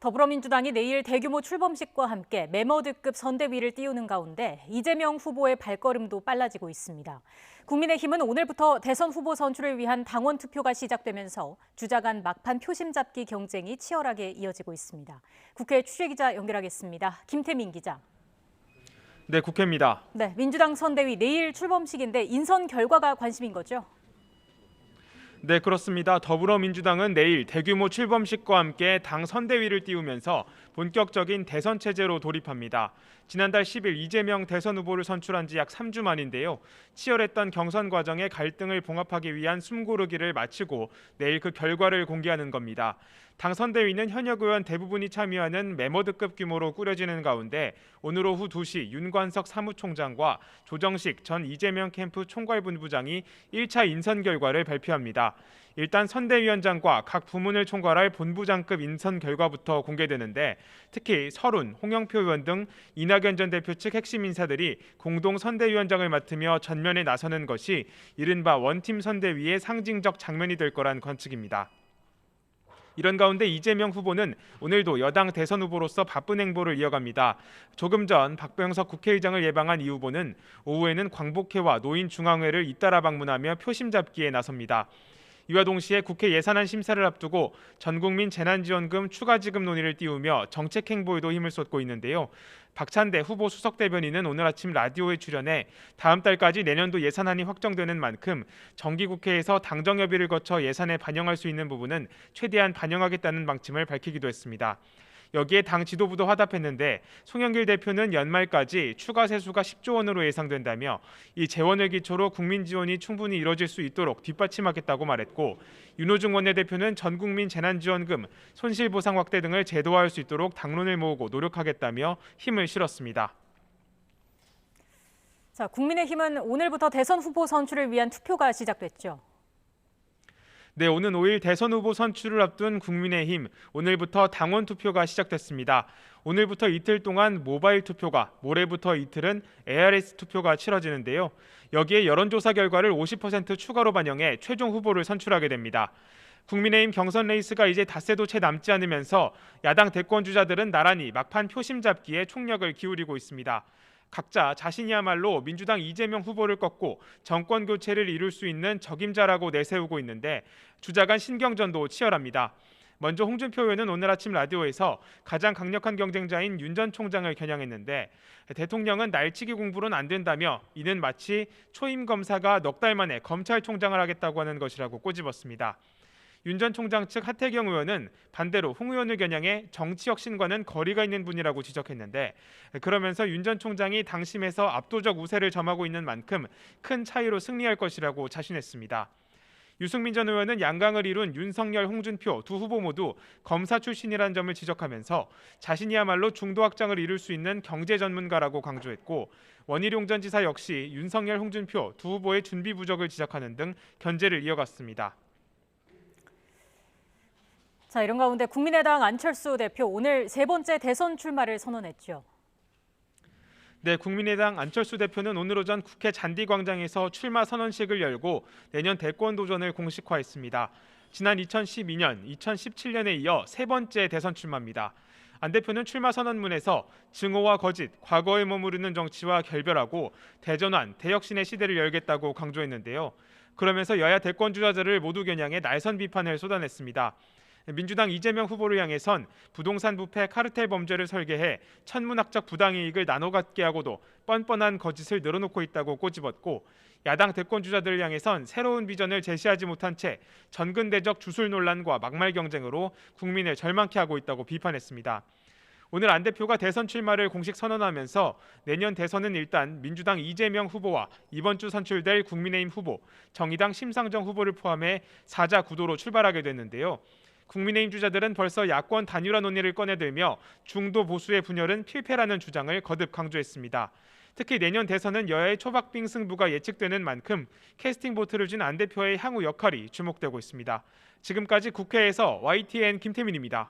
더불어민주당이 내일 대규모 출범식과 함께 메머드급 선대위를 띄우는 가운데 이재명 후보의 발걸음도 빨라지고 있습니다. 국민의힘은 오늘부터 대선 후보 선출을 위한 당원 투표가 시작되면서 주자 간 막판 표심 잡기 경쟁이 치열하게 이어지고 있습니다. 국회 취재기자 연결하겠습니다. 김태민 기자. 네, 국회입니다. 네, 민주당 선대위 내일 출범식인데 인선 결과가 관심인 거죠? 네, 그렇습니다. 더불어민주당은 내일 대규모 출범식과 함께 당 선대위를 띄우면서 본격적인 대선 체제로 돌입합니다. 지난달 10일 이재명 대선 후보를 선출한 지 약 3주 만인데요. 치열했던 경선 과정의 갈등을 봉합하기 위한 숨고르기를 마치고 내일 그 결과를 공개하는 겁니다. 당 선대위는 현역 의원 대부분이 참여하는 메머드급 규모로 꾸려지는 가운데 오늘 오후 2시 윤관석 사무총장과 조정식 전 이재명 캠프 총괄본부장이 1차 인선 결과를 발표합니다. 일단 선대위원장과 각 부문을 총괄할 본부장급 인선 결과부터 공개되는데 특히 설훈, 홍영표 의원 등 이낙연 전 대표 측 핵심 인사들이 공동 선대위원장을 맡으며 전면에 나서는 것이 이른바 원팀 선대위의 상징적 장면이 될 거란 관측입니다. 이런 가운데 이재명 후보는 오늘도 여당 대선 후보로서 바쁜 행보를 이어갑니다. 조금 전 박병석 국회의장을 예방한 이 후보는 오후에는 광복회와 노인중앙회를 잇따라 방문하며 표심 잡기에 나섭니다. 이와 동시에 국회 예산안 심사를 앞두고 전국민 재난지원금 추가 지급 논의를 띄우며 정책 행보에도 힘을 쏟고 있는데요. 박찬대 후보 수석대변인은 오늘 아침 라디오에 출연해 다음 달까지 내년도 예산안이 확정되는 만큼 정기국회에서 당정협의를 거쳐 예산에 반영할 수 있는 부분은 최대한 반영하겠다는 방침을 밝히기도 했습니다. 여기에 당 지도부도 화답했는데 송영길 대표는 연말까지 추가 세수가 10조 원으로 예상된다며 이 재원을 기초로 국민 지원이 충분히 이뤄질 수 있도록 뒷받침하겠다고 말했고 윤호중 원내대표는 전국민 재난지원금, 손실보상 확대 등을 제도화할 수 있도록 당론을 모으고 노력하겠다며 힘을 실었습니다. 자, 국민의힘은 오늘부터 대선 후보 선출을 위한 투표가 시작됐죠. 네, 오는 5일 대선 후보 선출을 앞둔 국민의힘 오늘부터 당원 투표가 시작됐습니다. 오늘부터 이틀 동안 모바일 투표가, 모레부터 이틀은 ARS 투표가 치러지는데요. 여기에 여론조사 결과를 50% 추가로 반영해 최종 후보를 선출하게 됩니다. 국민의힘 경선 레이스가 이제 닷새도 채 남지 않으면서 야당 대권 주자들은 나란히 막판 표심 잡기에 총력을 기울이고 있습니다. 각자 자신이야말로 민주당 이재명 후보를 꺾고 정권 교체를 이룰 수 있는 적임자라고 내세우고 있는데 주자 간 신경전도 치열합니다. 먼저 홍준표 의원은 오늘 아침 라디오에서 가장 강력한 경쟁자인 윤 전 총장을 겨냥했는데 대통령은 날치기 공부로는 안 된다며 이는 마치 초임 검사가 넉 달 만에 검찰총장을 하겠다고 하는 것이라고 꼬집었습니다. 윤 전 총장 측 하태경 의원은 반대로 홍 의원을 겨냥해 정치 혁신과는 거리가 있는 분이라고 지적했는데 그러면서 윤 전 총장이 당심에서 압도적 우세를 점하고 있는 만큼 큰 차이로 승리할 것이라고 자신했습니다. 유승민 전 의원은 양강을 이룬 윤석열, 홍준표 두 후보 모두 검사 출신이라는 점을 지적하면서 자신이야말로 중도 확장을 이룰 수 있는 경제 전문가라고 강조했고 원희룡 전 지사 역시 윤석열, 홍준표 두 후보의 준비 부족을 지적하는 등 견제를 이어갔습니다. 자, 이런 가운데 국민의당 안철수 대표 오늘 세 번째 대선 출마를 선언했죠. 네, 국민의당 안철수 대표는 오늘 오전 국회 잔디광장에서 출마 선언식을 열고 내년 대권 도전을 공식화했습니다. 지난 2012년, 2017년에 이어 세 번째 대선 출마입니다. 안 대표는 출마 선언문에서 증오와 거짓, 과거에 머무르는 정치와 결별하고 대전환, 대혁신의 시대를 열겠다고 강조했는데요. 그러면서 여야 대권 주자들을 모두 겨냥해 날선 비판을 쏟아냈습니다. 민주당 이재명 후보를 향해선 부동산 부패 카르텔 범죄를 설계해 천문학적 부당이익을 나눠 갖게 하고도 뻔뻔한 거짓을 늘어놓고 있다고 꼬집었고 야당 대권 주자들을 향해선 새로운 비전을 제시하지 못한 채 전근대적 주술 논란과 막말 경쟁으로 국민을 절망케 하고 있다고 비판했습니다. 오늘 안 대표가 대선 출마를 공식 선언하면서 내년 대선은 일단 민주당 이재명 후보와 이번 주 선출될 국민의힘 후보, 정의당 심상정 후보를 포함해 4자 구도로 출발하게 됐는데요. 국민의힘 주자들은 벌써 야권 단일화 논의를 꺼내들며 중도 보수의 분열은 필패라는 주장을 거듭 강조했습니다. 특히 내년 대선은 여야의 초박빙 승부가 예측되는 만큼 캐스팅 보트를 준 안 대표의 향후 역할이 주목되고 있습니다. 지금까지 국회에서 YTN 김태민입니다.